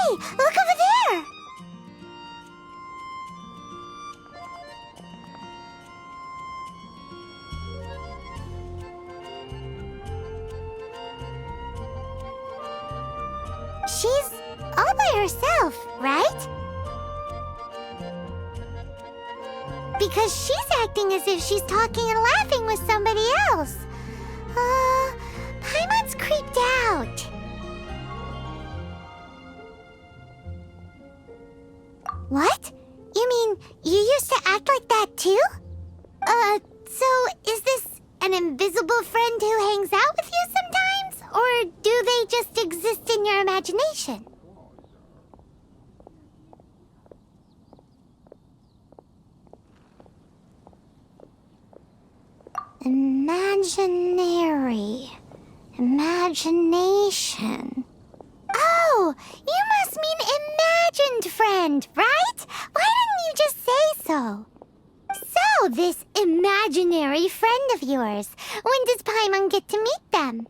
Look over there! She's all by herself, right? Because she's acting as if she's talking and laughing with somebody else. Paimon's creeped out. What? You mean you used to act like that too? So is this an invisible friend who hangs out with you sometimes? Or do they just exist in your imagination? Imagination. Oh, you must mean imagined friend, right? Why didn't you just say so? So, this imaginary friend of yours, when does Paimon get to meet them?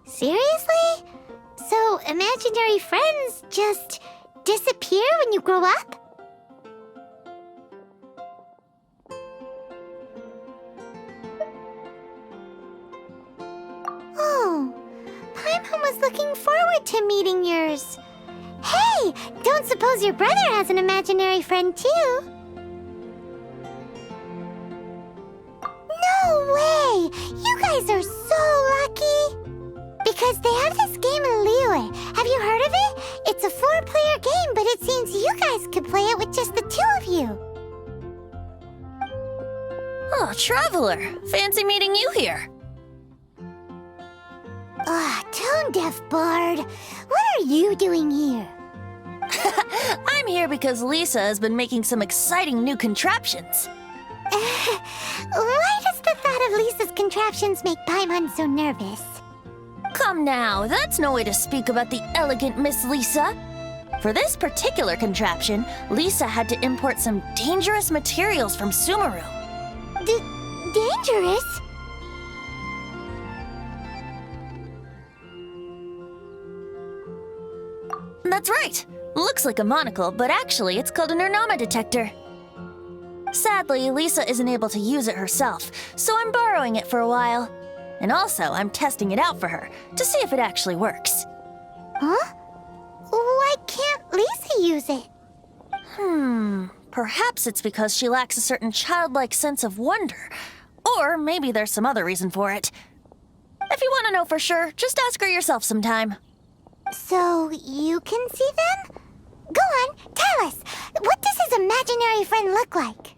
Seriously? So, imaginary friends just disappear when you grow up? Oh, Paimon was looking forward to meeting yours. Hey, don't suppose your brother has an imaginary friend too? No way! You guys are so lucky! Because they have this game in Liyue. Have you heard of it? It's a 4-player game, but it seems you guys could play it with just the 2 of you. Oh, Traveler! Fancy meeting you here. Tone-deaf bard. What are you doing here? I'm here because Lisa has been making some exciting new contraptions. Why does the thought of Lisa's contraptions make Paimon so nervous? Come now, that's no way to speak about the elegant Miss Lisa. For this particular contraption, Lisa had to import some dangerous materials from Sumeru. Dangerous? That's right. Looks like a monocle, but actually it's called an Ernama detector. Sadly, Lisa isn't able to use it herself, so I'm borrowing it for a while. And also, I'm testing it out for her, to see if it actually works. Huh? Why can't Lisa use it? Perhaps it's because she lacks a certain childlike sense of wonder. Or maybe there's some other reason for it. If you want to know for sure, just ask her yourself sometime. So, you can see them? Go on, tell us. What does his imaginary friend look like?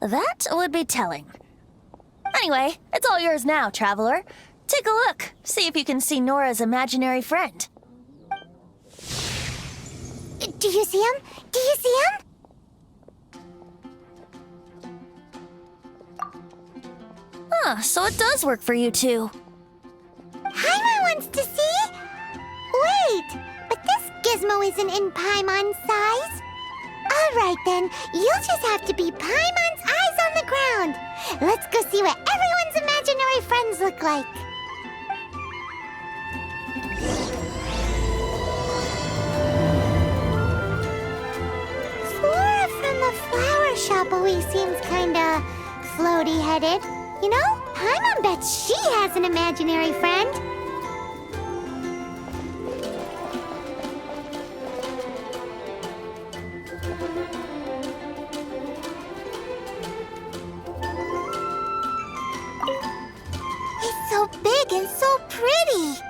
That would be telling. Anyway, it's all yours now, Traveler. Take a look. See if you can see Nora's imaginary friend. Do you see him? Do you see him? Huh, so it does work for you two. Paimon wants to see? Wait, but this gizmo isn't in Paimon's size. All right then, you'll just have to be Paimon's eyes on the ground. Let's go see what everyone's imaginary friends look like. Flora from the flower shop always seems kinda floaty-headed. You know, Paimon bets she has an imaginary friend. It's so big and so pretty.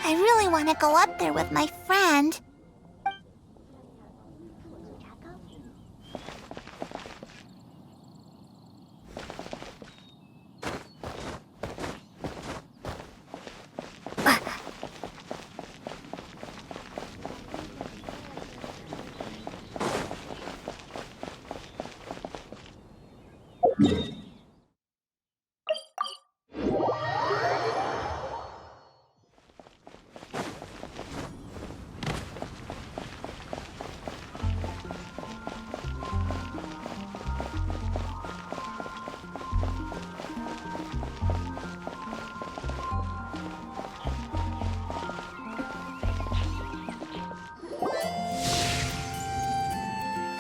I really want to go up there with my friend.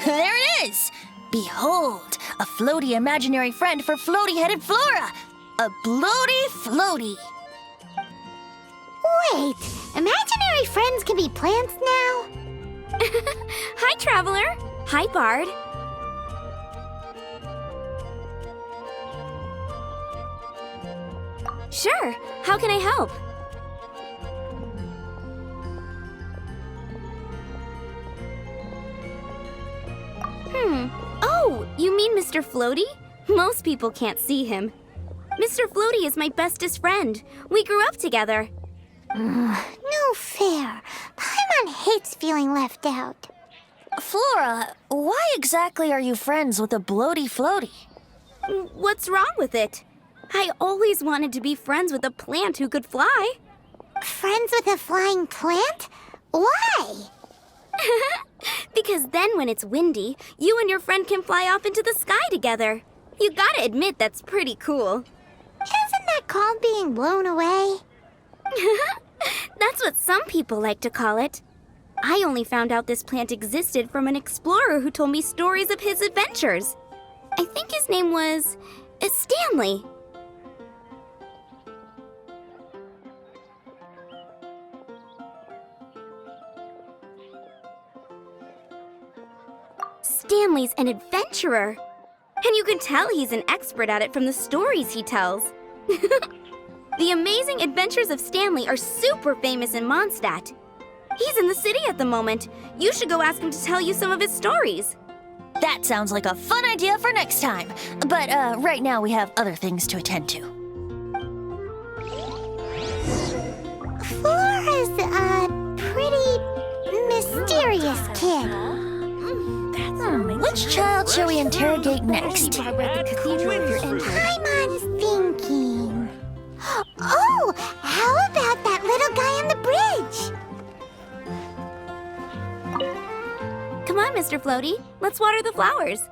There it is! Behold, a floaty imaginary friend for floaty-headed Flora! A bloaty floaty! Wait, imaginary friends can be plants now? Hi, Traveler. Hi, Bard. Sure. How can I help? Oh, you mean Mr. Floaty? Most people can't see him. Mr. Floaty is my bestest friend. We grew up together. No fair. Paimon hates feeling left out. Flora, why exactly are you friends with a bloaty floaty? What's wrong with it? I always wanted to be friends with a plant who could fly. Friends with a flying plant? Why? Because then when it's windy, you and your friend can fly off into the sky together. You gotta admit that's pretty cool. Isn't that called being blown away? That's what some people like to call it. I only found out this plant existed from an explorer who told me stories of his adventures. I think his name was Stanley. Stanley's an adventurer. And you can tell he's an expert at it from the stories he tells. The amazing adventures of Stanley are super famous in Mondstadt. He's in the city at the moment. You should go ask him to tell you some of his stories. That sounds like a fun idea for next time. But right now we have other things to attend to. Flora's a pretty mysterious kid. Which child shall we interrogate next? Paimon's thinking. Oh, how about that little guy on the bridge? Come on, Mr. Floaty. Let's water the flowers.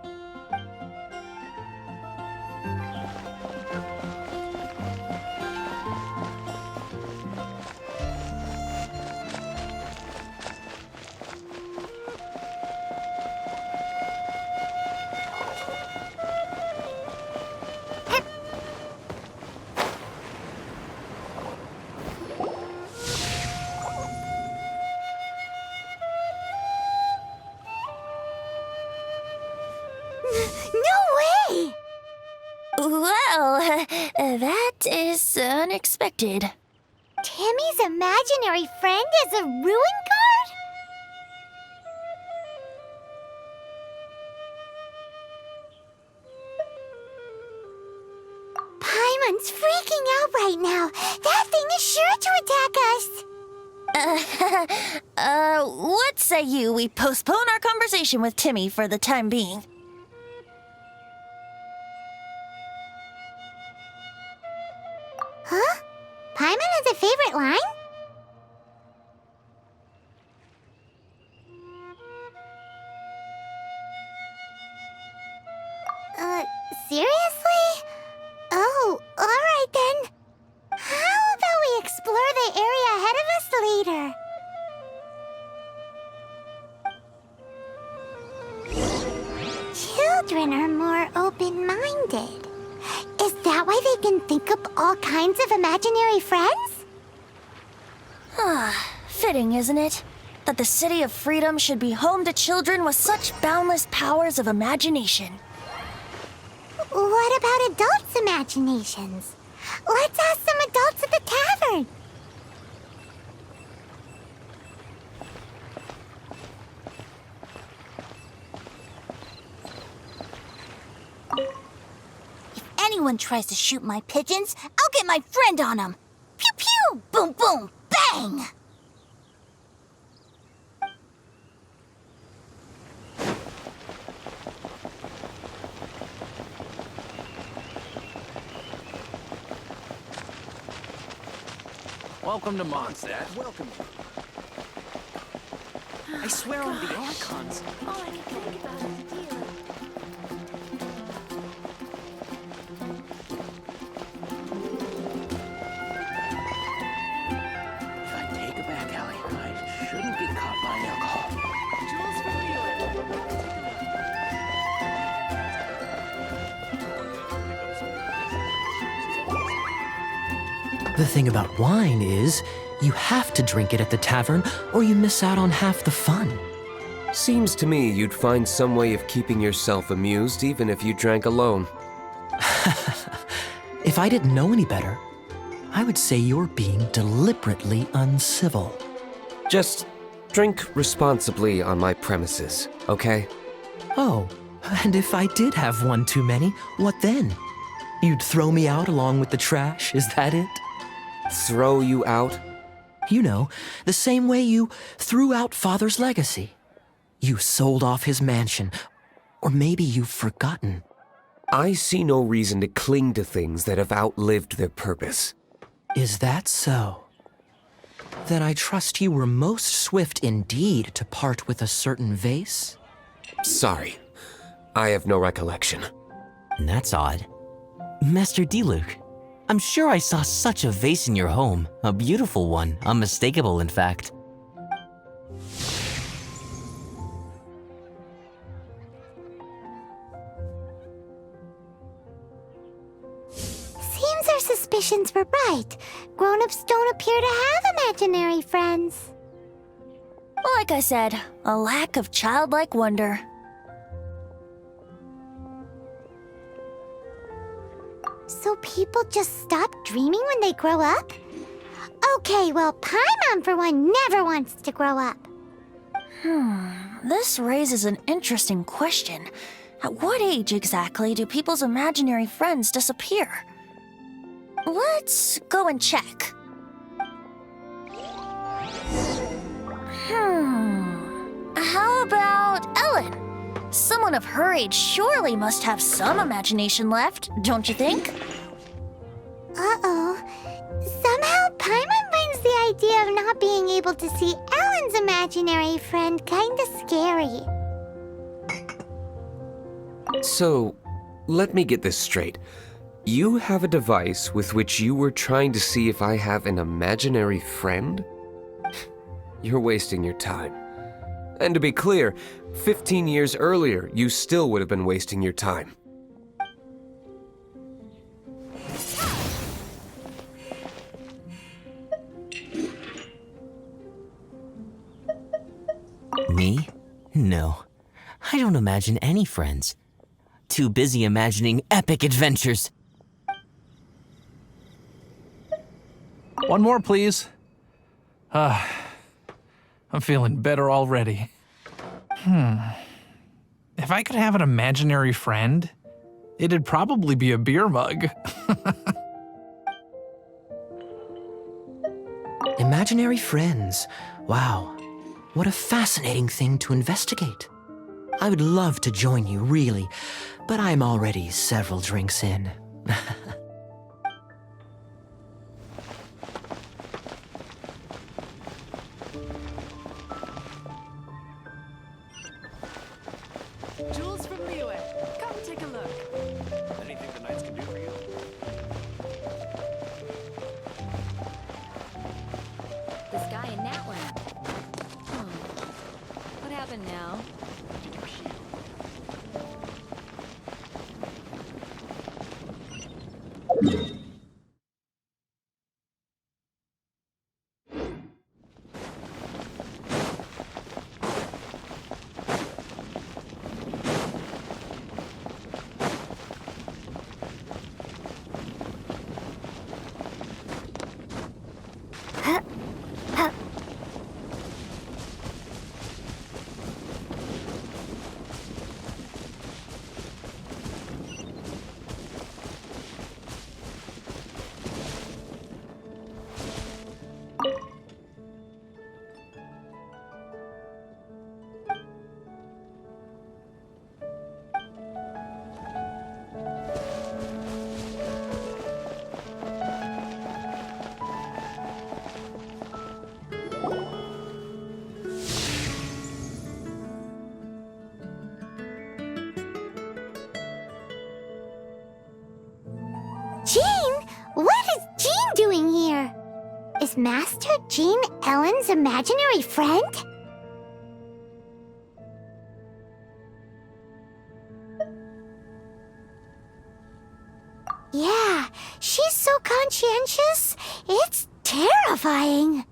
Well, that is unexpected. Timmy's imaginary friend is a ruin guard? Paimon's freaking out right now. That thing is sure to attack us. What say we postpone our conversation with Timmy for the time being? Huh? Paimon has a favorite line? Seriously? Oh, alright then. How about we explore the area ahead of us later? Children are more open-minded. Is that why they can think up all kinds of imaginary friends? Fitting, isn't it? That the City of Freedom should be home to children with such boundless powers of imagination. What about adults' imaginations? Let's ask some adults at the tavern. If anyone tries to shoot my pigeons, I'll get my friend on them. Pew pew! Boom boom! Bang! Welcome to Mondstadt. Welcome. I swear on the Archons. All I can think about is you. If I take it back, Allie, I shouldn't get caught buying alcohol. Jules The thing about wine is, you have to drink it at the tavern or you miss out on half the fun. Seems to me you'd find some way of keeping yourself amused even if you drank alone. If I didn't know any better, I would say you're being deliberately uncivil. Just drink responsibly on my premises, okay? Oh, and if I did have one too many, what then? You'd throw me out along with the trash, is that it? Throw you out? You know, the same way you threw out Father's legacy. You sold off his mansion, or maybe you've forgotten. I see no reason to cling to things that have outlived their purpose. Is that so? Then I trust you were most swift indeed to part with a certain vase? Sorry, I have no recollection. That's odd. Master D-Luke, I'm sure I saw such a vase in your home. A beautiful one, unmistakable in fact. Seems our suspicions were right. Grown-ups don't appear to have imaginary friends. Like I said, a lack of childlike wonder. So people just stop dreaming when they grow up? Okay, well, Paimon, for one, never wants to grow up. This raises an interesting question. At what age exactly do people's imaginary friends disappear? Let's go and check. How about Ellen? Someone of her age surely must have some imagination left, don't you think? Uh-oh. Somehow, Paimon finds the idea of not being able to see Ellen's imaginary friend kinda scary. So, let me get this straight. You have a device with which you were trying to see if I have an imaginary friend? You're wasting your time. And to be clear, 15 years earlier, you still would have been wasting your time. Me? No. I don't imagine any friends. Too busy imagining epic adventures. One more, please. I'm feeling better already. If I could have an imaginary friend, it'd probably be a beer mug. Imaginary friends. Wow. What a fascinating thing to investigate. I would love to join you, really, but I'm already several drinks in. Jules from Liyue. Come take a look. Anything the knights can do for you? This guy in that one. What happened now? Did you heal? Jean? What is Jean doing here? Is Master Jean Ellen's imaginary friend? Yeah, she's so conscientious. It's terrifying.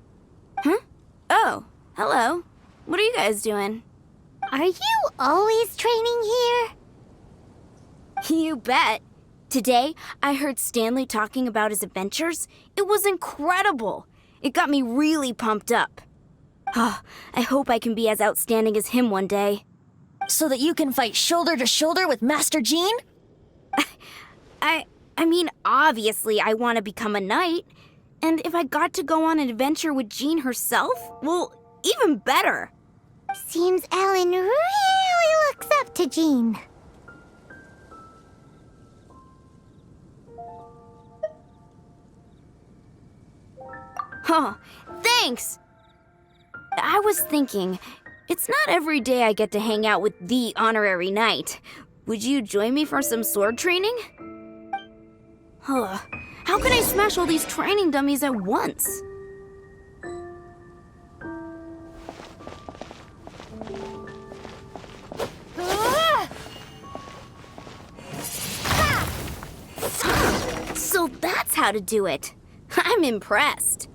Oh, hello. What are you guys doing? Are you always training here? You bet. Today, I heard Stanley talking about his adventures. It was incredible. It got me really pumped up. Oh, I hope I can be as outstanding as him one day. So that you can fight shoulder to shoulder with Master Jean? I mean, obviously I want to become a knight. And if I got to go on an adventure with Jean herself, well, even better. Seems Ellen really looks up to Jean. Oh, thanks! I was thinking, it's not every day I get to hang out with the honorary knight. Would you join me for some sword training? How can I smash all these training dummies at once? So that's how to do it. I'm impressed.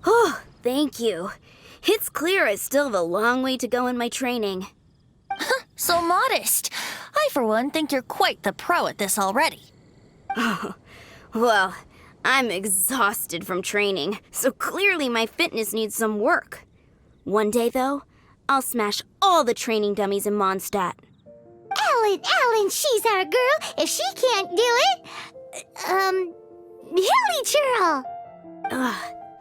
Oh, thank you. It's clear I still have a long way to go in my training. So modest. I, for one, think you're quite the pro at this already. Well, I'm exhausted from training, so clearly my fitness needs some work. One day, though, I'll smash all the training dummies in Mondstadt. Ellen, she's our girl. If she can't do it, Hilly Churl.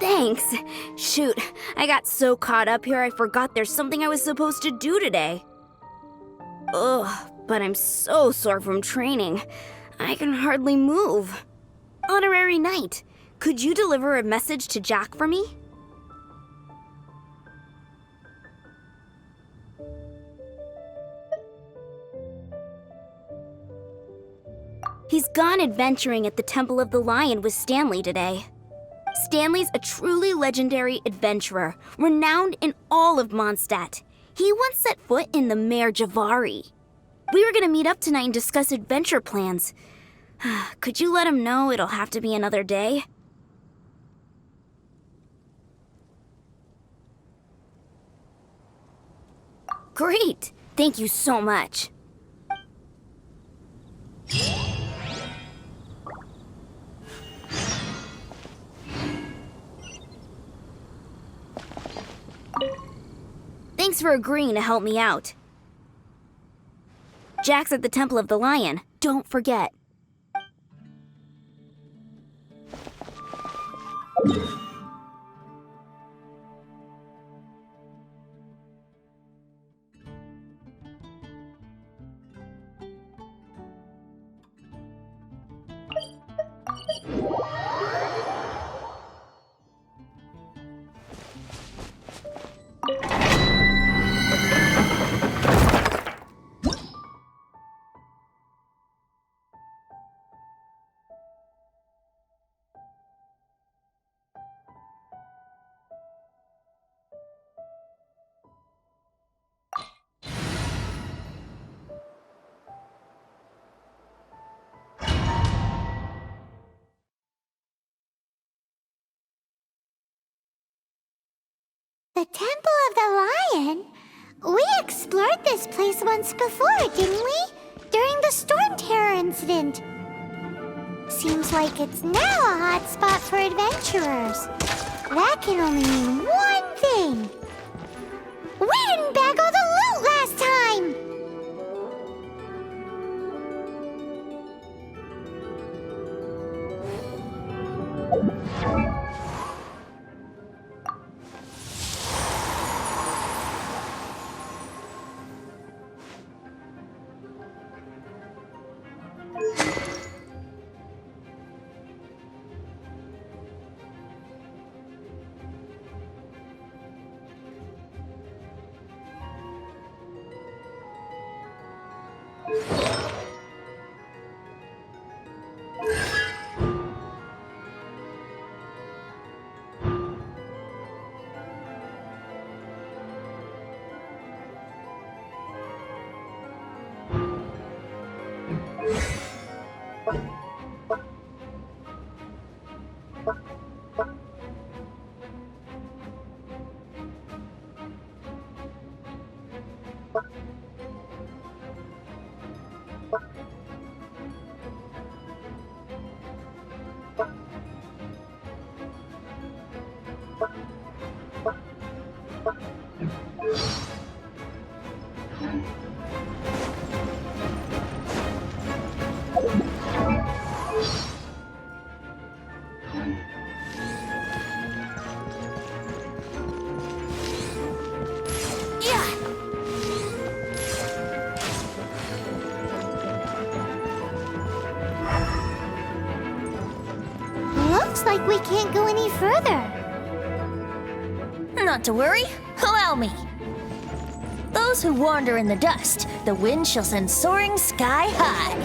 Thanks. Shoot, I got so caught up here I forgot there's something I was supposed to do today. But I'm so sore from training. I can hardly move. Honorary Knight, could you deliver a message to Jack for me? He's gone adventuring at the Temple of the Lion with Stanley today. Stanley's a truly legendary adventurer, renowned in all of Mondstadt. He once set foot in the Mare Javari. We were gonna meet up tonight and discuss adventure plans. Could you let him know it'll have to be another day? Great! Thank you so much. Thanks for agreeing to help me out. Jack's at the Temple of the Lion. Don't forget. The Temple of the Lion? We explored this place once before, didn't we? During the Storm Terror incident. Seems like it's now a hot spot for adventurers. That can only mean one thing. We didn't bag all the loot last time! Looks like we can't go any further. Not to worry. Allow me. Those who wander in the dust, the wind shall send soaring sky high.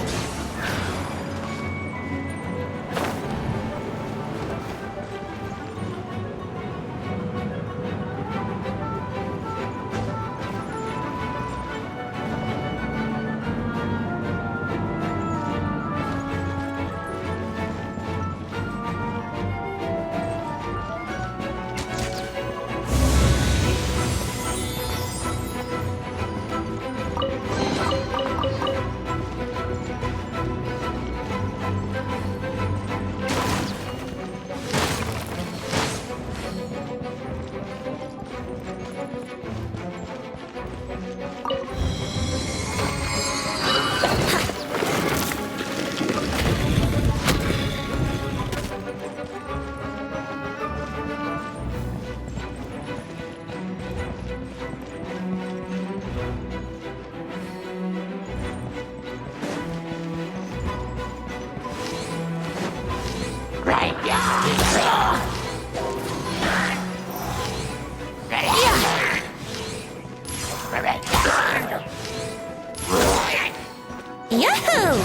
Yahoo!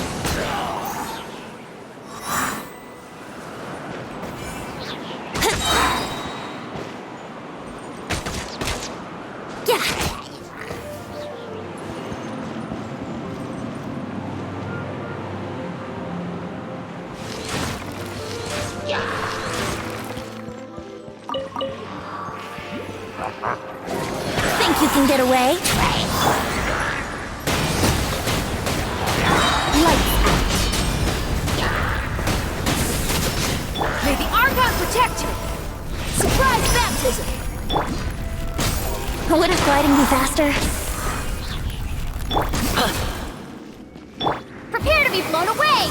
Think you can get away? May the Archon protect you! Surprise baptism! Wouldn't gliding be faster? Prepare to be blown away!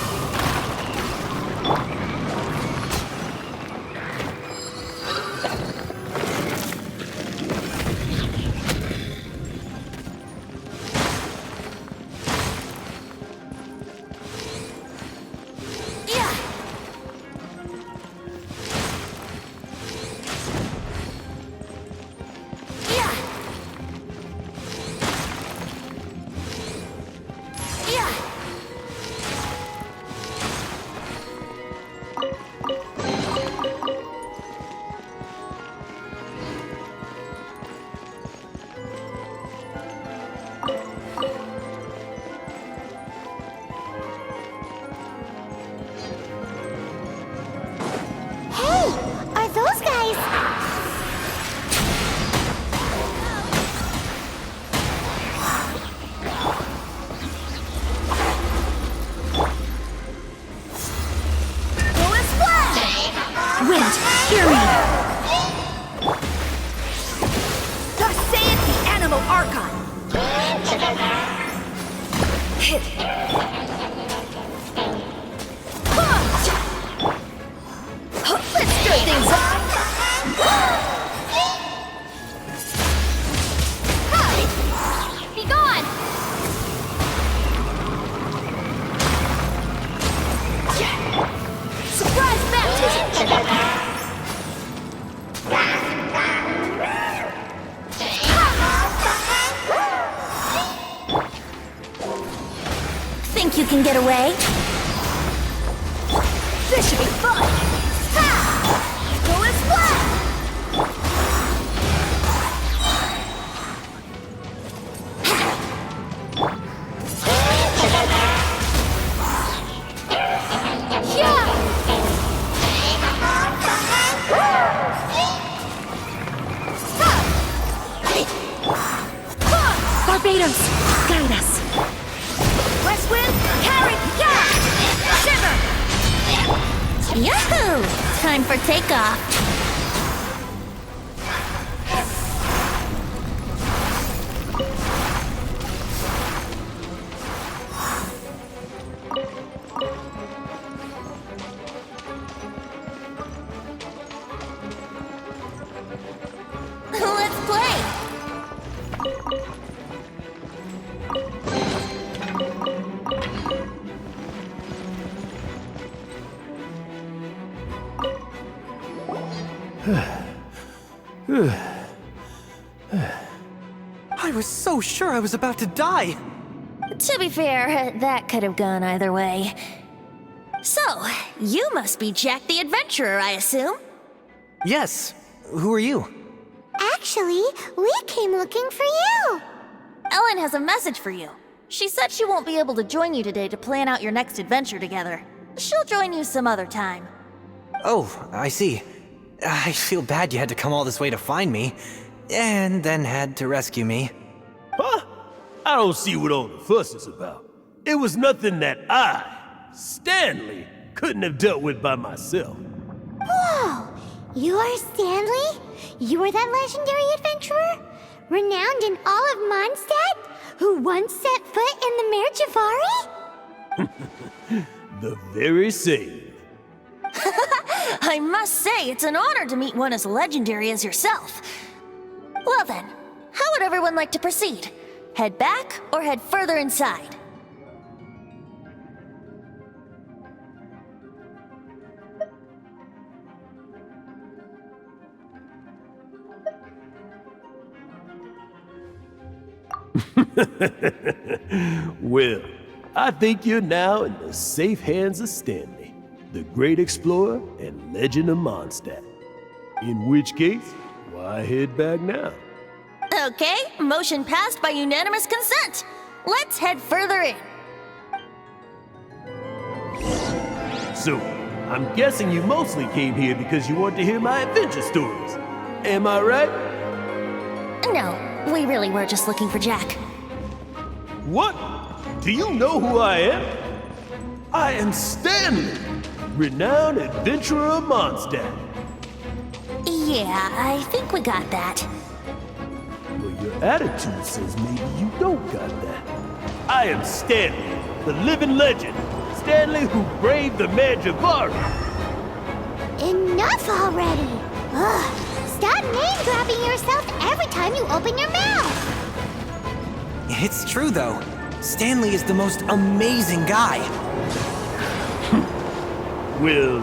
Archon. Let's start things off. Be gone! Surprise baptism! Think you can get away? This should be fun! Ha! Go and splat! Barbados, guide us. West wind, carry, shiver! Yahoo! Time for takeoff. Let's play! I was so sure I was about to die. To be fair, that could have gone either way. So, you must be Jack the Adventurer, I assume? Yes. Who are you? Actually, we came looking for you. Ellen has a message for you. She said she won't be able to join you today to plan out your next adventure together. She'll join you some other time. Oh, I see. I feel bad you had to come all this way to find me, and then had to rescue me. Huh? I don't see what all the fuss is about. It was nothing that I, Stanley, couldn't have dealt with by myself. Whoa! You are Stanley? You are that legendary adventurer? Renowned in all of Mondstadt? Who once set foot in the Mare Javari? The very same. I must say, it's an honor to meet one as legendary as yourself. Well then, how would everyone like to proceed? Head back or head further inside? Well, I think you're now in the safe hands of Stanley, the great explorer and legend of Mondstadt. In which case, why head back now? Okay, motion passed by unanimous consent. Let's head further in. So, I'm guessing you mostly came here because you want to hear my adventure stories. Am I right? No, we really were just looking for Jack. What? Do you know who I am? I am Stanley, renowned adventurer of Mondstadt. Yeah, I think we got that. Well, your attitude says maybe you don't got that. I am Stanley, the living legend. Stanley who braved the Mare Javari. Enough already! Ugh! Stop name-dropping yourself every time you open your mouth! It's true, though. Stanley is the most amazing guy. Well,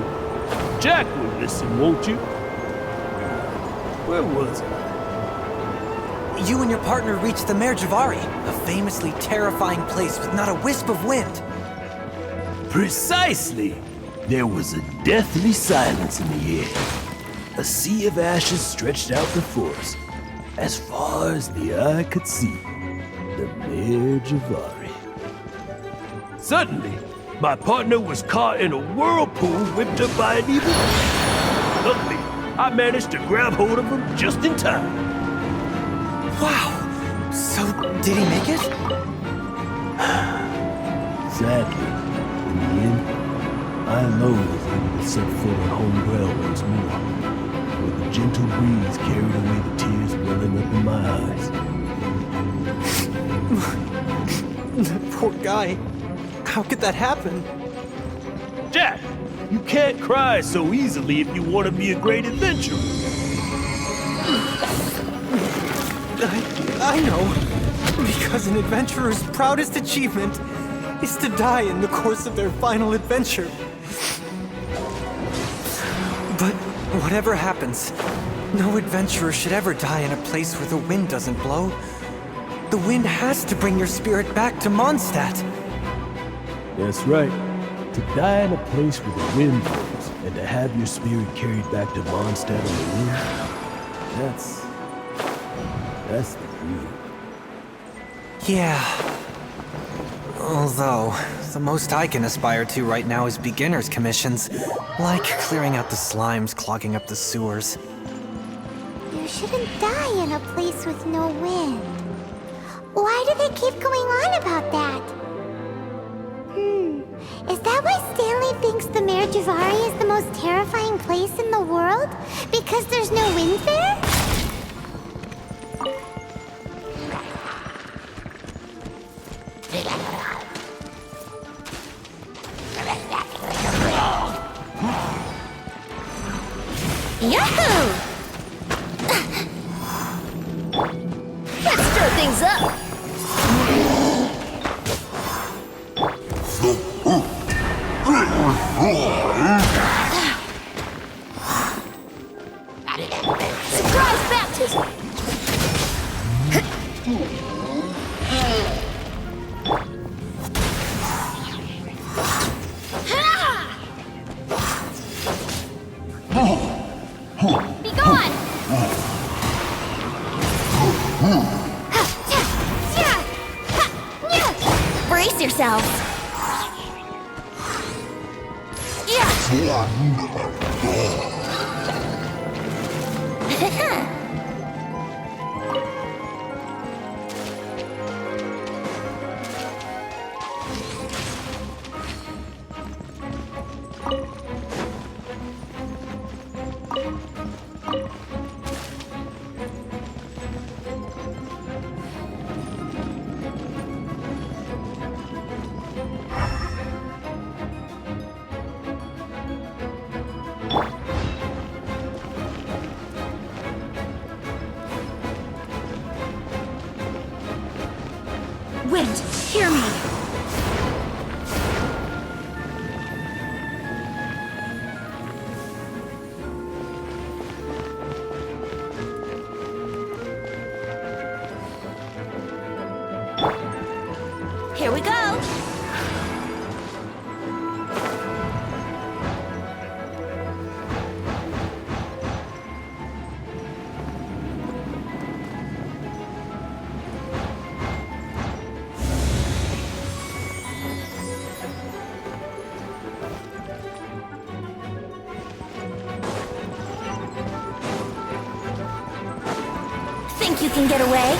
Jack will listen, won't you? Where was I? You and your partner reached the Mare Javari, a famously terrifying place with not a wisp of wind. Precisely! There was a deathly silence in the air. A sea of ashes stretched out before us, as far as the eye could see. The Mare Javari. Suddenly, my partner was caught in a whirlpool whipped up by an evil. Luckily, I managed to grab hold of him just in time. Wow! So, did he make it? Sadly, in the end, I alone was able to set foot on home ground once more, where the gentle breeze carried away the tears welling up in my eyes. Poor guy. How could that happen? Jack, you can't cry so easily if you want to be a great adventurer. I know. Because an adventurer's proudest achievement is to die in the course of their final adventure. But whatever happens, no adventurer should ever die in a place where the wind doesn't blow. The wind has to bring your spirit back to Mondstadt. That's right. To die in a place where the wind blows and to have your spirit carried back to Mondstadt on the wind, that's the dream. Yeah. Although, the most I can aspire to right now is beginner's commissions, like clearing out the slimes clogging up the sewers. You shouldn't die in a place with no wind. Why do they keep going on about that? Is that why Stanley thinks the Mare Javari is the most terrifying place in the world? Because there's no wind there? Yahoo! Let's stir things up! Surprise baptism! Be gone! Brace yourselves! Wind, hear me. Here we go! Think you can get away?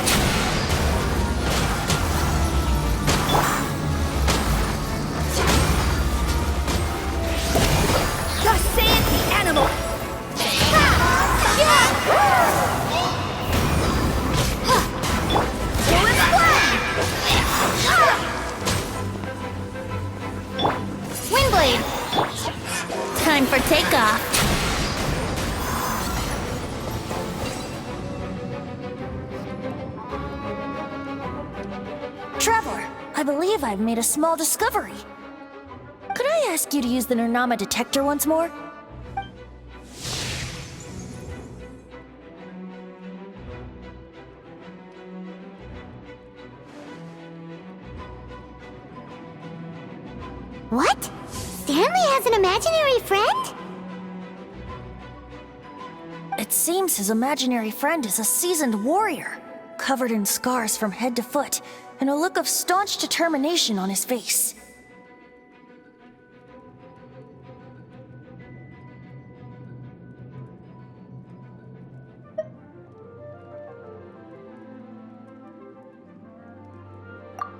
Windblade! Time for takeoff. Traveler, I believe I've made a small discovery. Could I ask you to use the Nernama detector once more? What? Stanley has an imaginary friend? It seems his imaginary friend is a seasoned warrior, covered in scars from head to foot, and a look of staunch determination on his face.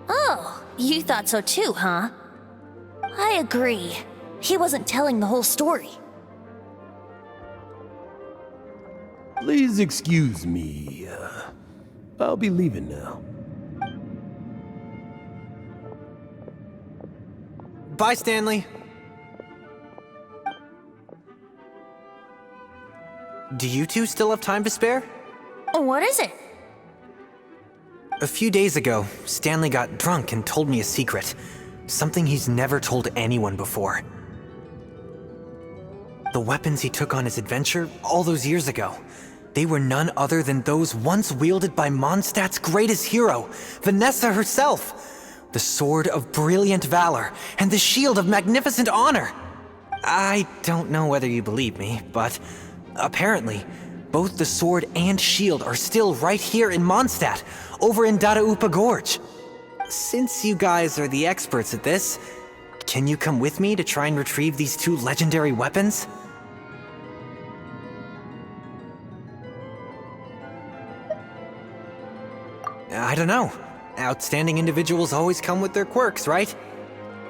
Oh, you thought so too, huh? I agree. He wasn't telling the whole story. Please excuse me. I'll be leaving now. Bye, Stanley. Do you two still have time to spare? What is it? A few days ago, Stanley got drunk and told me a secret. Something he's never told anyone before. The weapons he took on his adventure all those years ago, they were none other than those once wielded by Mondstadt's greatest hero, Vanessa herself. The sword of brilliant valor and the shield of magnificent honor. I don't know whether you believe me, but apparently, both the sword and shield are still right here in Mondstadt, over in Dadaupa Gorge. Since you guys are the experts at this, can you come with me to try and retrieve these two legendary weapons? I don't know. Outstanding individuals always come with their quirks, right?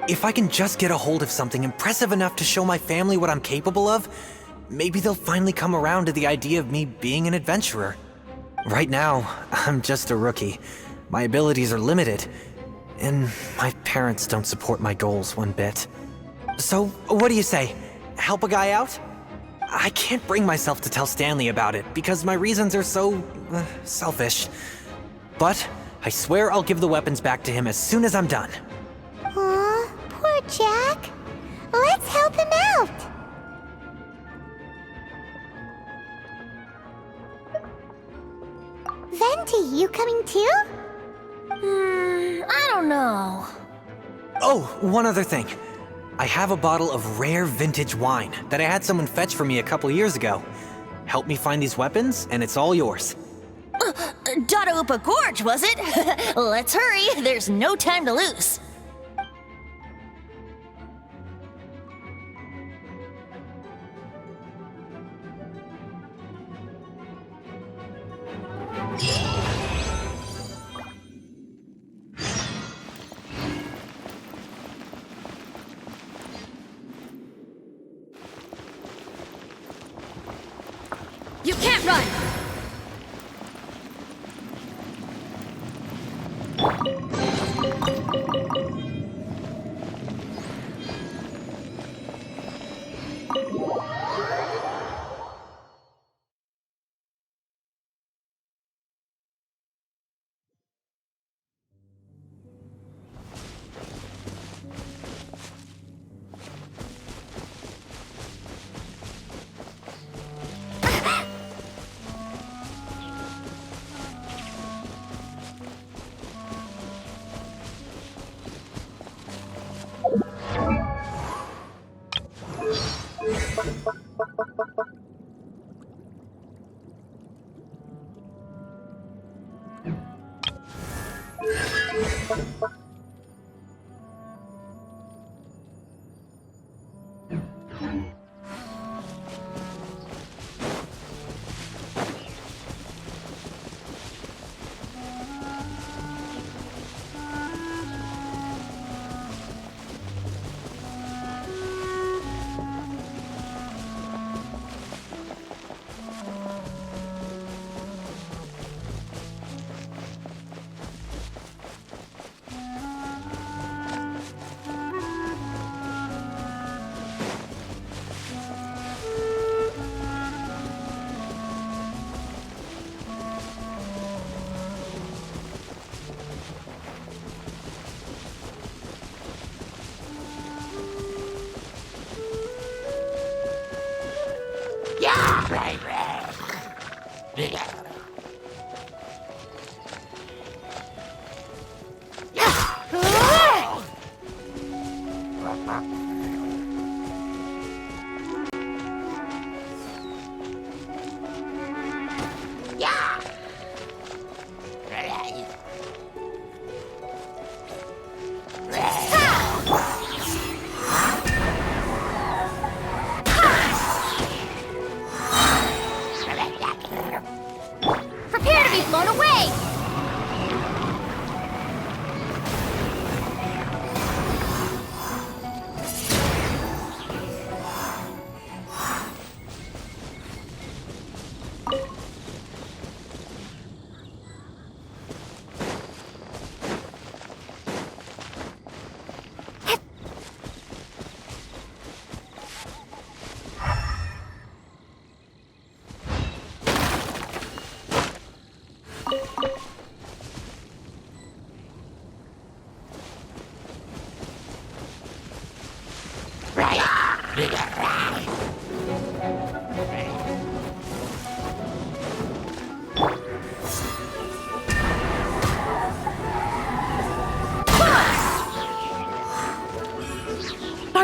If I can just get a hold of something impressive enough to show my family what I'm capable of, maybe they'll finally come around to the idea of me being an adventurer. Right now, I'm just a rookie. My abilities are limited, and my parents don't support my goals one bit. So, what do you say? Help a guy out? I can't bring myself to tell Stanley about it because my reasons are so selfish. But I swear I'll give the weapons back to him as soon as I'm done. Aw, poor Jack. Let's help him out. Venti, you coming too? I don't know. Oh, one other thing. I have a bottle of rare vintage wine that I had someone fetch for me a couple years ago. Help me find these weapons, and it's all yours. Dadaupa Gorge, was it? Let's hurry. There's no time to lose. You can't run! Prepare to be blown away!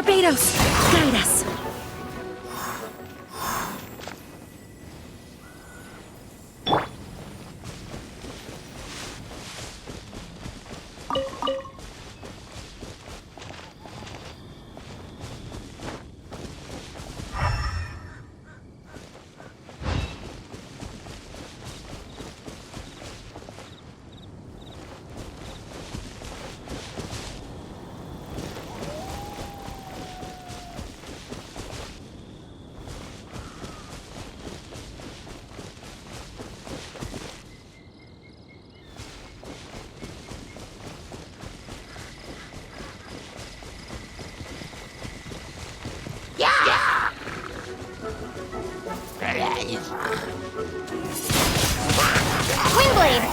Barbados, guide us. Windblade!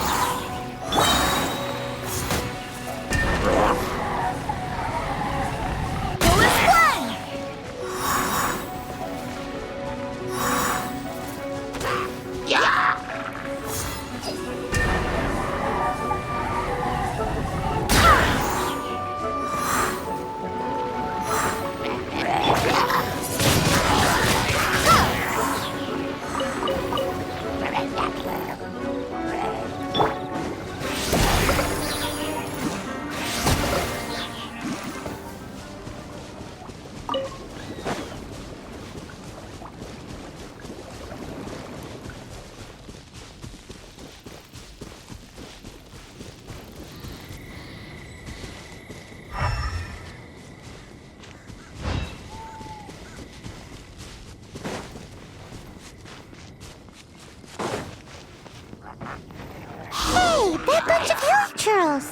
Hey, that bunch of hill churls!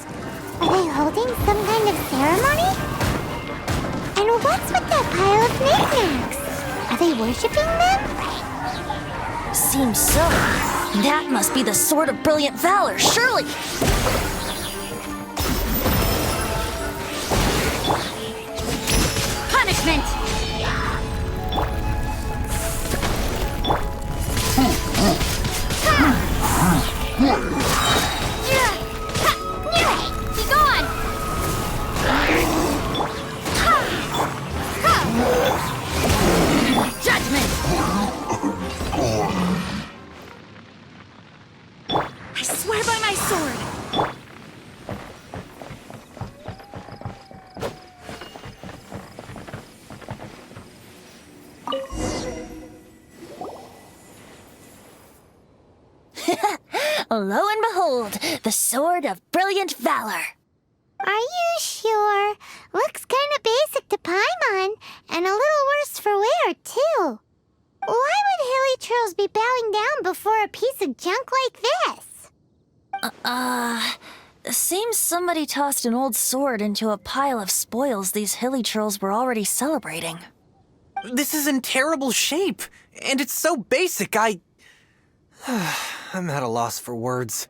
Are they holding some kind of ceremony? And what's with that pile of knickknacks? Are they worshipping them? Seems so. That must be the Sword of Brilliant Valor, surely! Punishment! Be gone! Judgment! I swear by my sword. Lo and behold, the Sword of Brilliant Valor. Are you sure? Looks kind of basic to Paimon, and a little worse for wear, too. Why would hilly churls be bowing down before a piece of junk like this? Seems somebody tossed an old sword into a pile of spoils these hilly churls were already celebrating. This is in terrible shape, and it's so basic, I'm at a loss for words.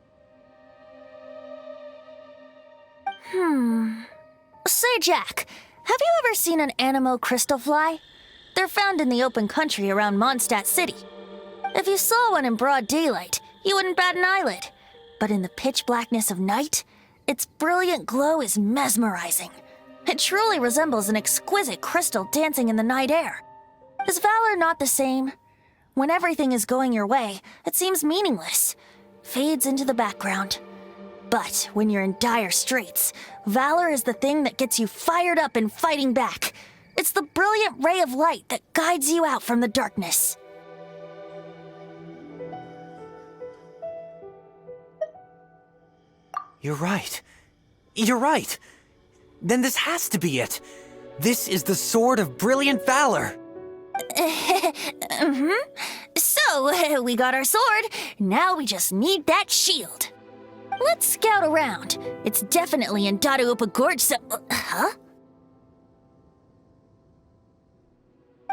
Say, Jack, have you ever seen an Anemo crystal fly? They're found in the open country around Mondstadt City. If you saw one in broad daylight, you wouldn't bat an eyelid. But in the pitch blackness of night, its brilliant glow is mesmerizing. It truly resembles an exquisite crystal dancing in the night air. Is valor not the same? When everything is going your way, it seems meaningless, fades into the background. But when you're in dire straits, valor is the thing that gets you fired up and fighting back. It's the brilliant ray of light that guides you out from the darkness. You're right. You're right. Then this has to be it. This is the Sword of Brilliant Valor. So, we got our sword. Now we just need that shield. Let's scout around. It's definitely in Dadaupa Gorge, so... Huh?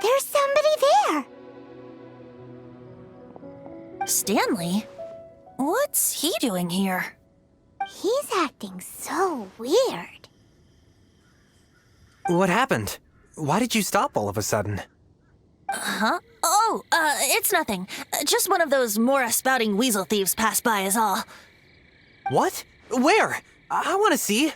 There's somebody there! Stanley? What's he doing here? He's acting so weird. What happened? Why did you stop all of a sudden? Huh? Oh, it's nothing. Just one of those Mora-spouting weasel thieves passed by is all. What? Where? I want to see.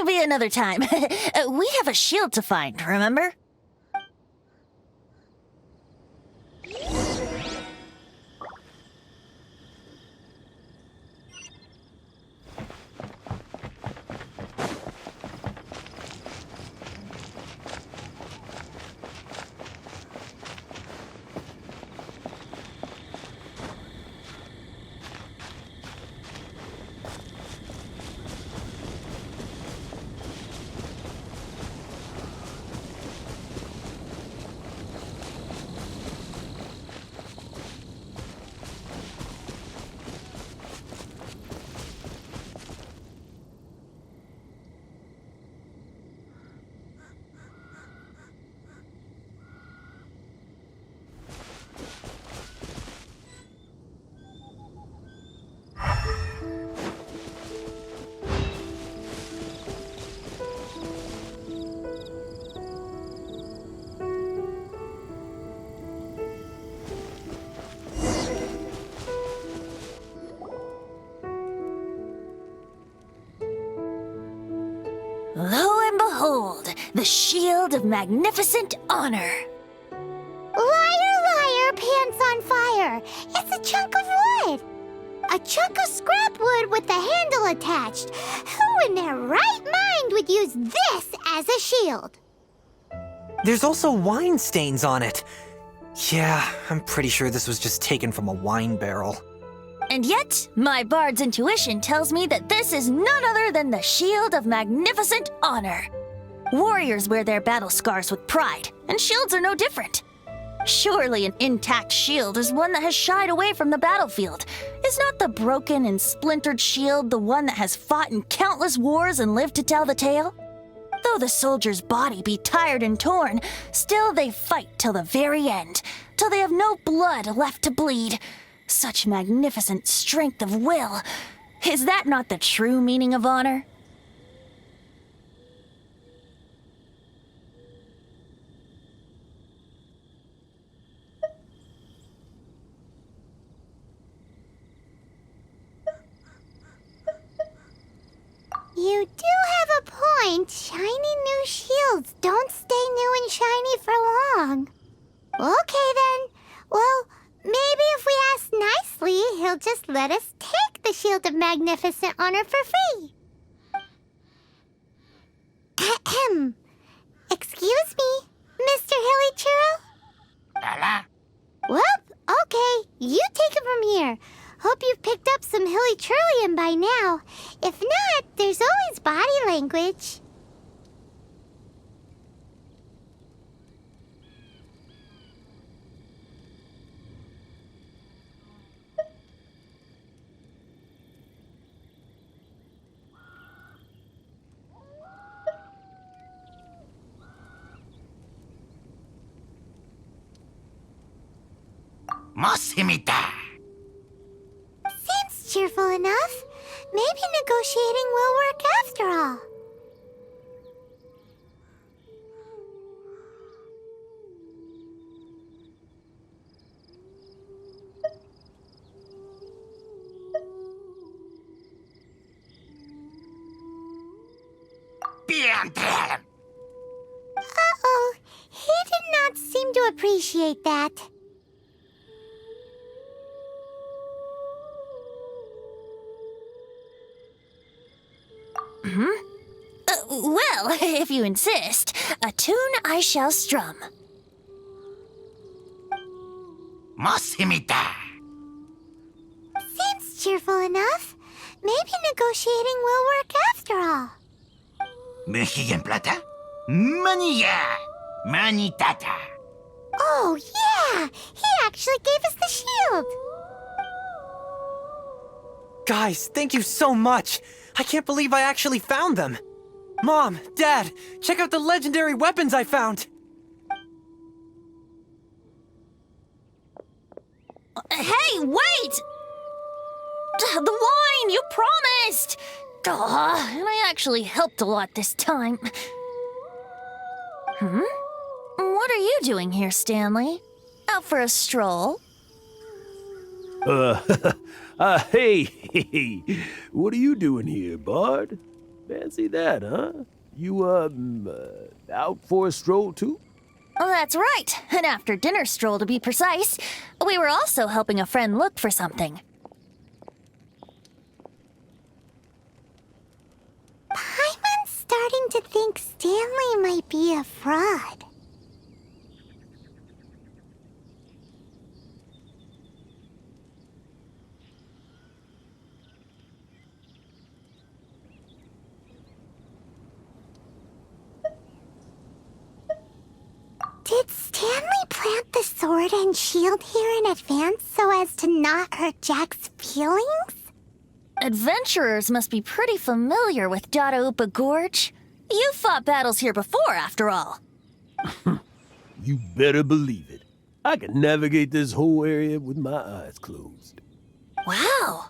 maybe another time. We have a shield to find, remember? Lo and behold, the shield of magnificent honor. Liar, liar, pants on fire. It's a chunk of wood. A chunk of scrap wood with the handle attached. Who in their right mind would use this as a shield? There's also wine stains on it. Yeah, I'm pretty sure this was just taken from a wine barrel. And yet, my bard's intuition tells me that this is none other than the shield of magnificent honor. Warriors wear their battle scars with pride, and shields are no different. Surely an intact shield is one that has shied away from the battlefield. Is not the broken and splintered shield the one that has fought in countless wars and lived to tell the tale? Though the soldier's body be tired and torn, still they fight till the very end, till they have no blood left to bleed. Such magnificent strength of will. Is that not the true meaning of honor? You do have a point. Shiny new shields don't stay new and shiny for long. Okay then. Well, maybe if we ask nicely, he'll just let us take the Shield of Magnificent Honor for free. Ahem. Excuse me, Mr. Hilly Churro? Well, okay. You take it from here. Hope you've picked up some Hilly Churlian by now. If not, there's always body language. Seems cheerful enough. Maybe negotiating will work after all. Uh-oh, he did not seem to appreciate that. Well, if you insist, a tune I shall strum. Seems cheerful enough. Maybe negotiating will work after all. Oh, yeah! He actually gave us the shield! Guys, thank you so much! I can't believe I actually found them! Mom, Dad, check out the legendary weapons I found! Hey, wait! The wine, you promised! And I actually helped a lot this time. What are you doing here, Stanley? Out for a stroll? Hey, what are you doing here, Bard? Fancy that, huh? You, out for a stroll too? Well, that's right. An after-dinner stroll, to be precise. We were also helping a friend look for something. Paimon's starting to think Stanley might be a fraud. Did Stanley plant the sword and shield here in advance so as to not hurt Jack's feelings? Adventurers must be pretty familiar with Dadaupa Gorge. You've fought battles here before, after all. You better believe it. I can navigate this whole area with my eyes closed. Wow.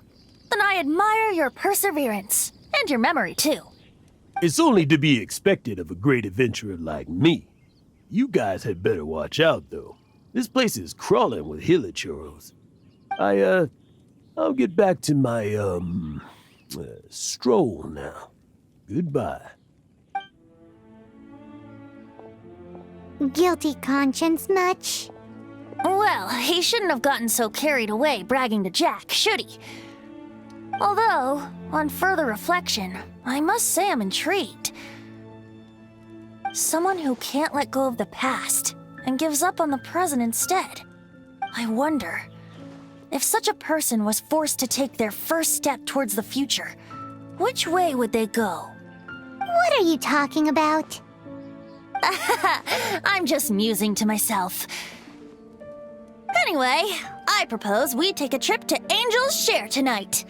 Then I admire your perseverance. And your memory, too. It's only to be expected of a great adventurer like me. You guys had better watch out, though. This place is crawling with hilichurros. I'll get back to my, stroll now. Goodbye. Guilty conscience much? Well, he shouldn't have gotten so carried away bragging to Jack, should he? Although, on further reflection, I must say I'm intrigued. Someone who can't let go of the past and gives up on the present instead. I wonder, if such a person was forced to take their first step towards the future, which way would they go? What are you talking about? I'm just musing to myself. Anyway, I propose we take a trip to Angel's Share tonight.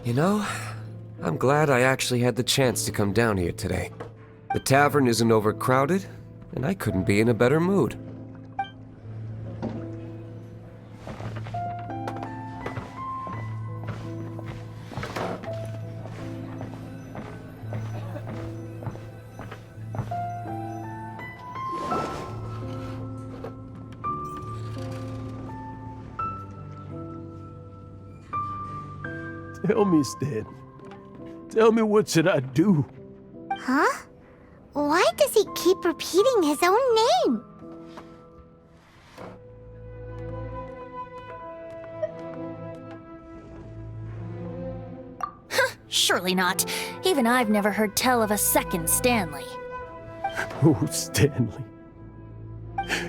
You know, I'm glad I actually had the chance to come down here today. The tavern isn't overcrowded, and I couldn't be in a better mood. Tell me, Stan. Tell me, what should I do? Huh? Why does he keep repeating his own name? Surely not. Even I've never heard tell of a second Stanley. Oh, Stanley.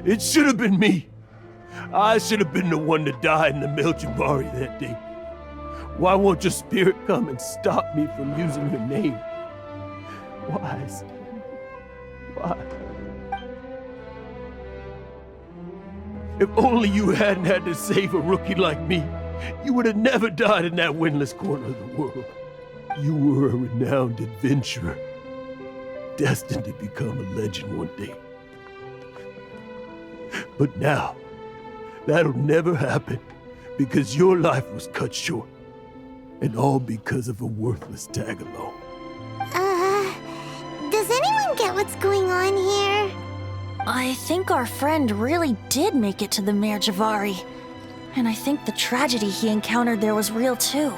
It should have been me. I should have been the one to die in the Melchivari that day. Why won't your spirit come and stop me from using your name? Why, Stanley? Why? If only you hadn't had to save a rookie like me, you would have never died in that windless corner of the world. You were a renowned adventurer, destined to become a legend one day. But now, that'll never happen because your life was cut short, and all because of a worthless tag-along. Does anyone get what's going on here? I think our friend really did make it to the Merjavari. And I think the tragedy he encountered there was real too.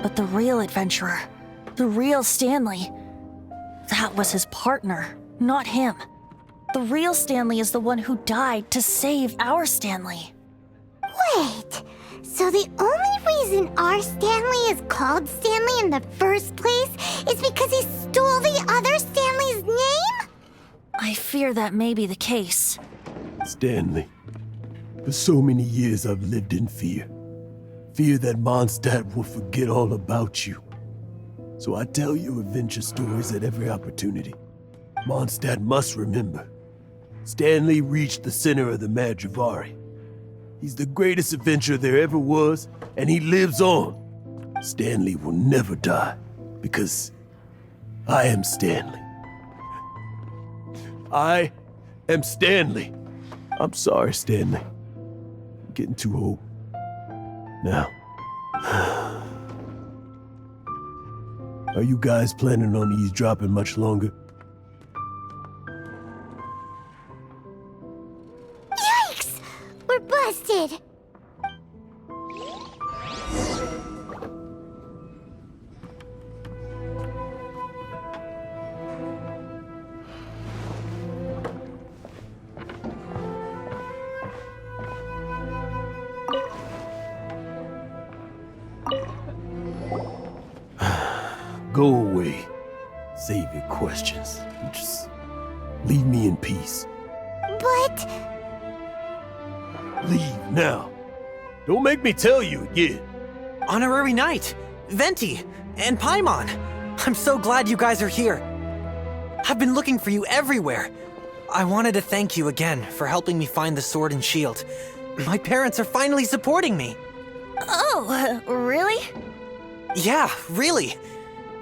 But the real adventurer, the real Stanley, that was his partner, not him. The real Stanley is the one who died to save our Stanley. Wait, so the only reason our Stanley is called Stanley in the first place is because he stole the other Stanley's name? I fear that may be the case. Stanley, for so many years I've lived in fear. Fear that Mondstadt will forget all about you. So I tell you adventure stories at every opportunity. Mondstadt must remember. Stanley reached the center of the Madrivari. He's the greatest adventurer there ever was, and he lives on. Stanley will never die, because I am Stanley. I am Stanley. I'm sorry, Stanley. I'm getting too old. Now, are you guys planning on eavesdropping much longer? Yikes! We're busted! Go away. Save your questions. Just leave me in peace. But... Leave now. Don't make me tell you again. Honorary Knight, Venti, and Paimon. I'm so glad you guys are here. I've been looking for you everywhere. I wanted to thank you again for helping me find the sword and shield. My parents are finally supporting me. Oh, really? Yeah, really.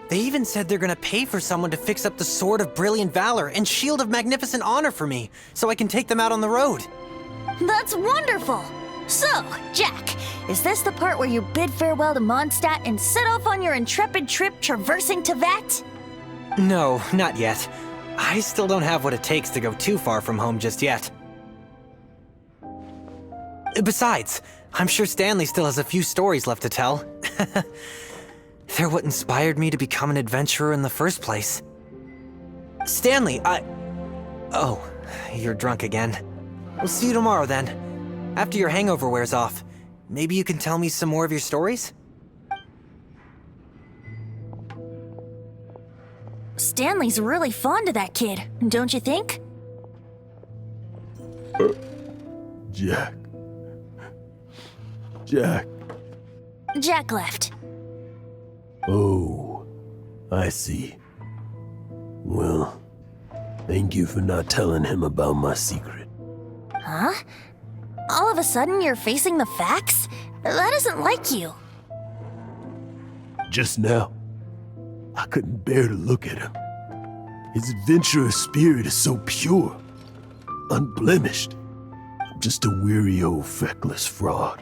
They even said they're gonna pay for someone to fix up the Sword of Brilliant Valor and Shield of Magnificent Honor for me, so I can take them out on the road. That's wonderful! So, Jack, is this the part where you bid farewell to Mondstadt and set off on your intrepid trip traversing Tevat? No, not yet. I still don't have what it takes to go too far from home just yet. Besides, I'm sure Stanley still has a few stories left to tell. They're what inspired me to become an adventurer in the first place. Stanley, Oh, you're drunk again. We'll see you tomorrow then. After your hangover wears off. Maybe you can tell me some more of your stories? Stanley's really fond of that kid, don't you think? Jack. Jack left. Oh, I see. Well, thank you for not telling him about my secret. Huh? All of a sudden you're facing the facts? That isn't like you. Just now, I couldn't bear to look at him. His adventurer spirit is so pure, unblemished. I'm just a weary old feckless fraud.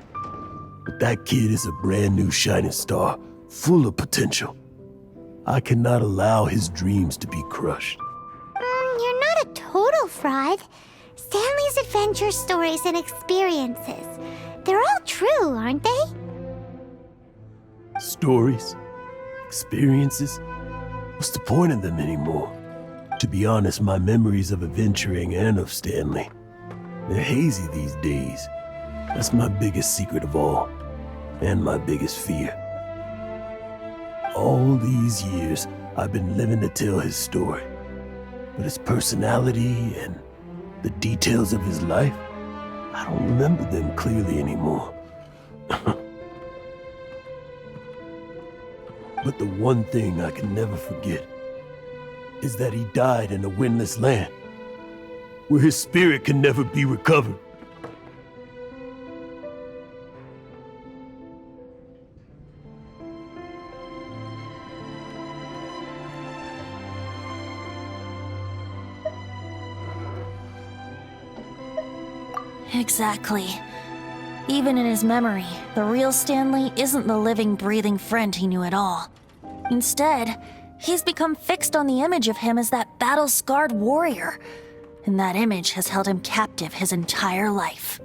But that kid is a brand new shining star, full of potential. I cannot allow his dreams to be crushed. You're not a total fraud. Stanley's adventure stories and experiences, they're all true, aren't they? Stories? Experiences? What's the point of them anymore? To be honest, my memories of adventuring and of Stanley, they're hazy these days. That's my biggest secret of all, and my biggest fear. All these years, I've been living to tell his story. But his personality and the details of his life, I don't remember them clearly anymore. But the one thing I can never forget is that he died in a windless land, where his spirit can never be recovered. Exactly. Even in his memory, the real Stanley isn't the living, breathing friend he knew at all. Instead, he's become fixed on the image of him as that battle-scarred warrior, and that image has held him captive his entire life.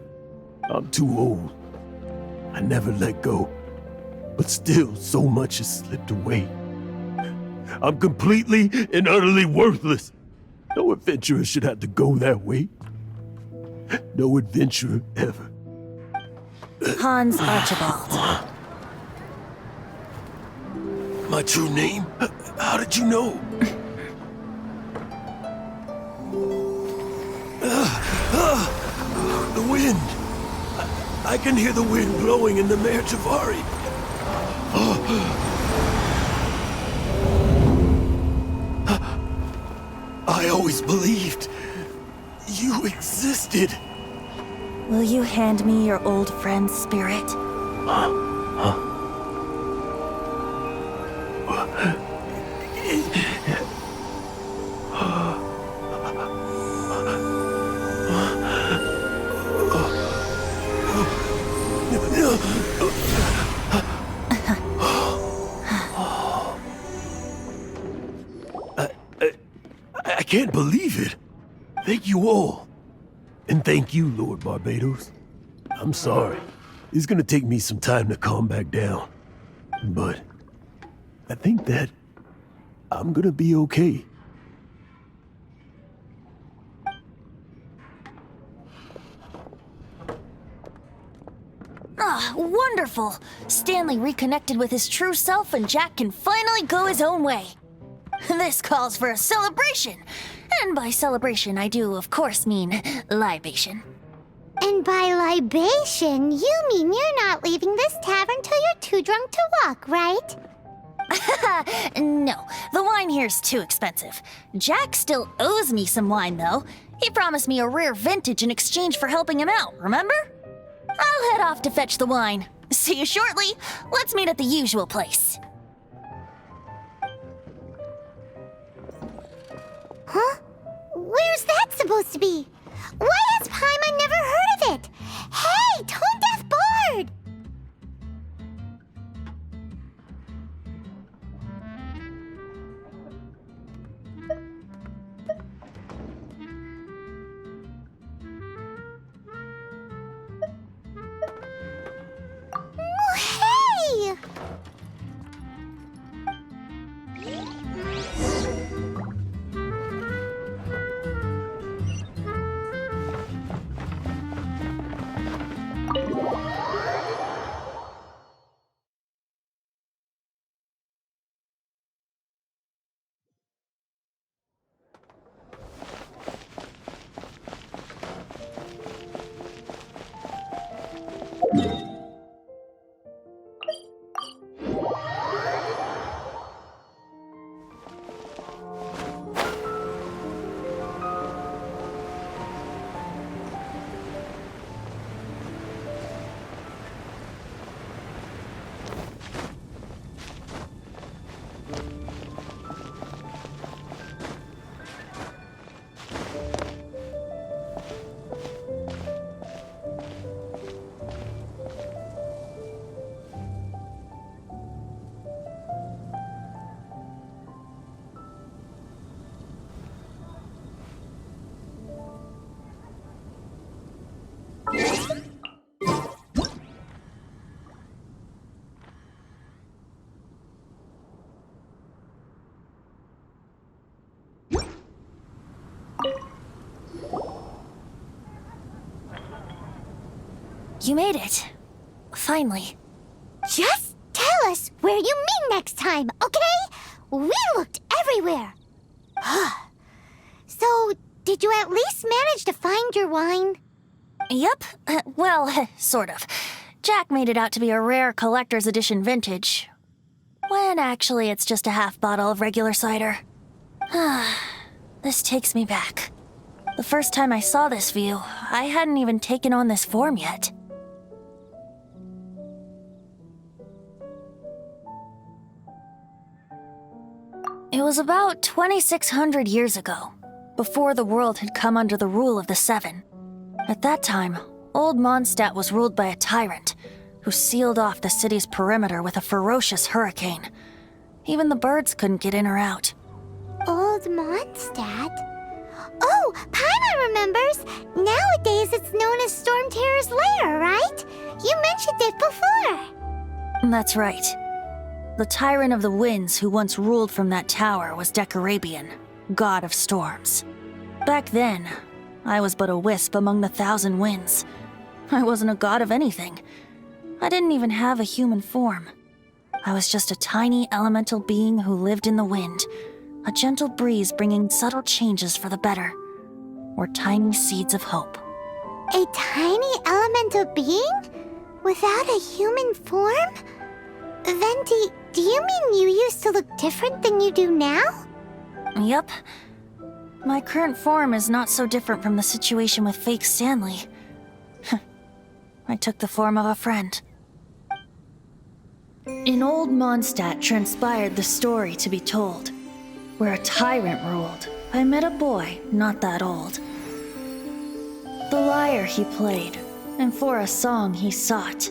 I'm too old. I never let go. But still, so much has slipped away. I'm completely and utterly worthless. No adventurer should have to go that way. No adventurer ever. Hans Archibald. My true name? How did you know? The wind. I can hear the wind blowing in the Mare Javari. I always believed you existed. Will you hand me your old friend's spirit? I can't believe it. Thank you all. And thank you, Lord Barbados. I'm sorry. It's gonna take me some time to calm back down. But I think that I'm gonna be okay. Ah, wonderful! Stanley reconnected with his true self and Jack can finally go his own way. This calls for a celebration. And by celebration, I do, of course, mean libation. And by libation, you mean you're not leaving this tavern till you're too drunk to walk, right? No, the wine here's too expensive. Jack still owes me some wine, though. He promised me a rare vintage in exchange for helping him out, remember? I'll head off to fetch the wine. See you shortly. Let's meet at the usual place. Huh? Where's that supposed to be? Why has Paimon never heard of it? Hey, Tone Deaf Bard! Oh, hey! You made it. Finally. Just tell us where you meet next time, okay? We looked everywhere. So, did you at least manage to find your wine? Yep. Well, sort of. Jack made it out to be a rare collector's edition vintage, when actually it's just a half bottle of regular cider. This takes me back. The first time I saw this view, I hadn't even taken on this form yet. It was about 2,600 years ago, before the world had come under the rule of the Seven. At that time, Old Mondstadt was ruled by a tyrant who sealed off the city's perimeter with a ferocious hurricane. Even the birds couldn't get in or out. Old Mondstadt? Oh, Paimon remembers! Nowadays it's known as Storm Terror's lair, right? You mentioned it before. That's right. The Tyrant of the Winds who once ruled from that tower was Decarabian, god of storms. Back then, I was but a wisp among the 1,000 winds. I wasn't a god of anything. I didn't even have a human form. I was just a tiny elemental being who lived in the wind, a gentle breeze bringing subtle changes for the better, or tiny seeds of hope. A tiny elemental being? Without a human form? Venti, do you mean you used to look different than you do now? Yup. My current form is not so different from the situation with fake Stanley. I took the form of a friend. In Old Mondstadt transpired the story to be told. Where a tyrant ruled, I met a boy not that old. The lyre he played, and for a song he sought.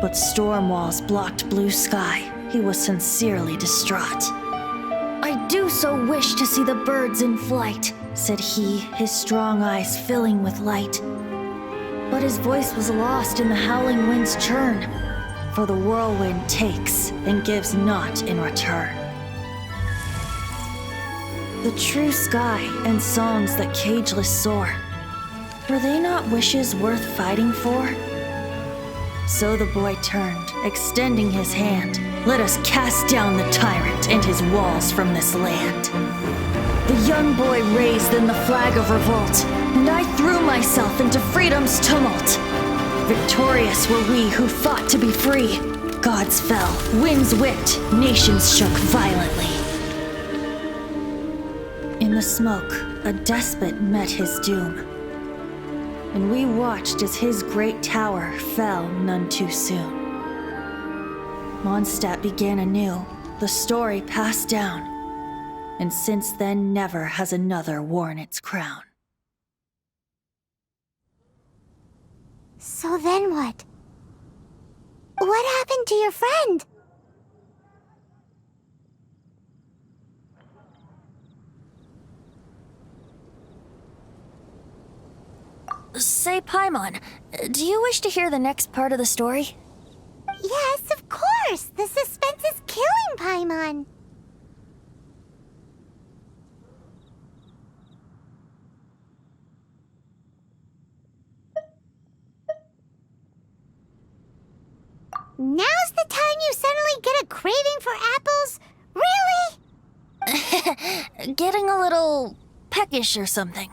But storm walls blocked blue sky, he was sincerely distraught. I do so wish to see the birds in flight, said he, his strong eyes filling with light. But his voice was lost in the howling wind's churn, for the whirlwind takes and gives not in return. The true sky and songs that cageless soar, were they not wishes worth fighting for? So the boy turned, extending his hand. Let us cast down the tyrant and his walls from this land. The young boy raised then the flag of revolt, and I threw myself into freedom's tumult. Victorious were we who fought to be free. Gods fell, winds whipped, nations shook violently. In the smoke, a despot met his doom, and we watched as his great tower fell none too soon. Mondstadt began anew, the story passed down, and since then never has another worn its crown. So then what? What happened to your friend? Say, Paimon, do you wish to hear the next part of the story? Yes, of course! The suspense is killing Paimon! Now's the time you suddenly get a craving for apples? Really? Getting a little peckish or something.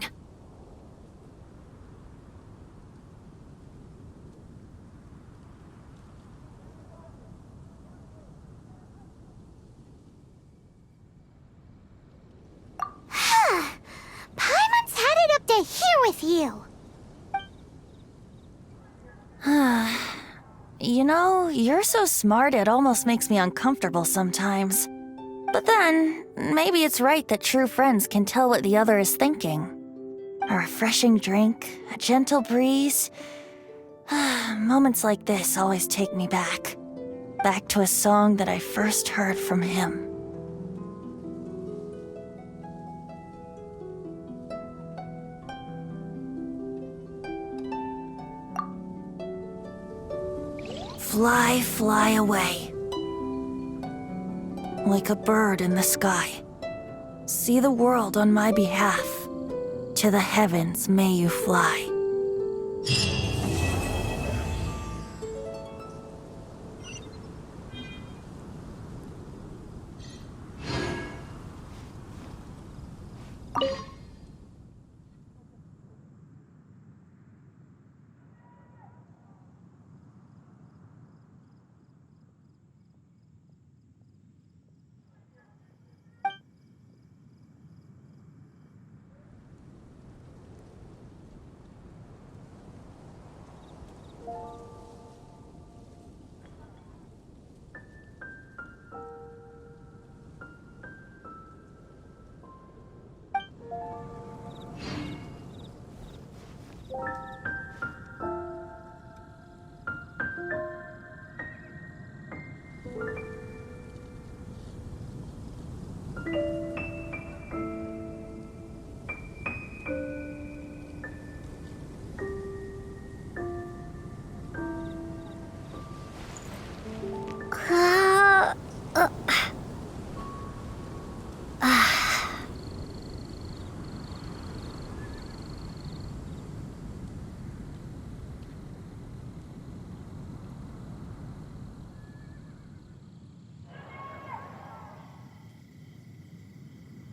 Paimon's had it up to here with you! You know, you're so smart it almost makes me uncomfortable sometimes. But then, maybe it's right that true friends can tell what the other is thinking. A refreshing drink, a gentle breeze. Moments like this always take me back. Back to a song that I first heard from him. Fly, fly away. Like a bird in the sky. See the world on my behalf. To the heavens may you fly.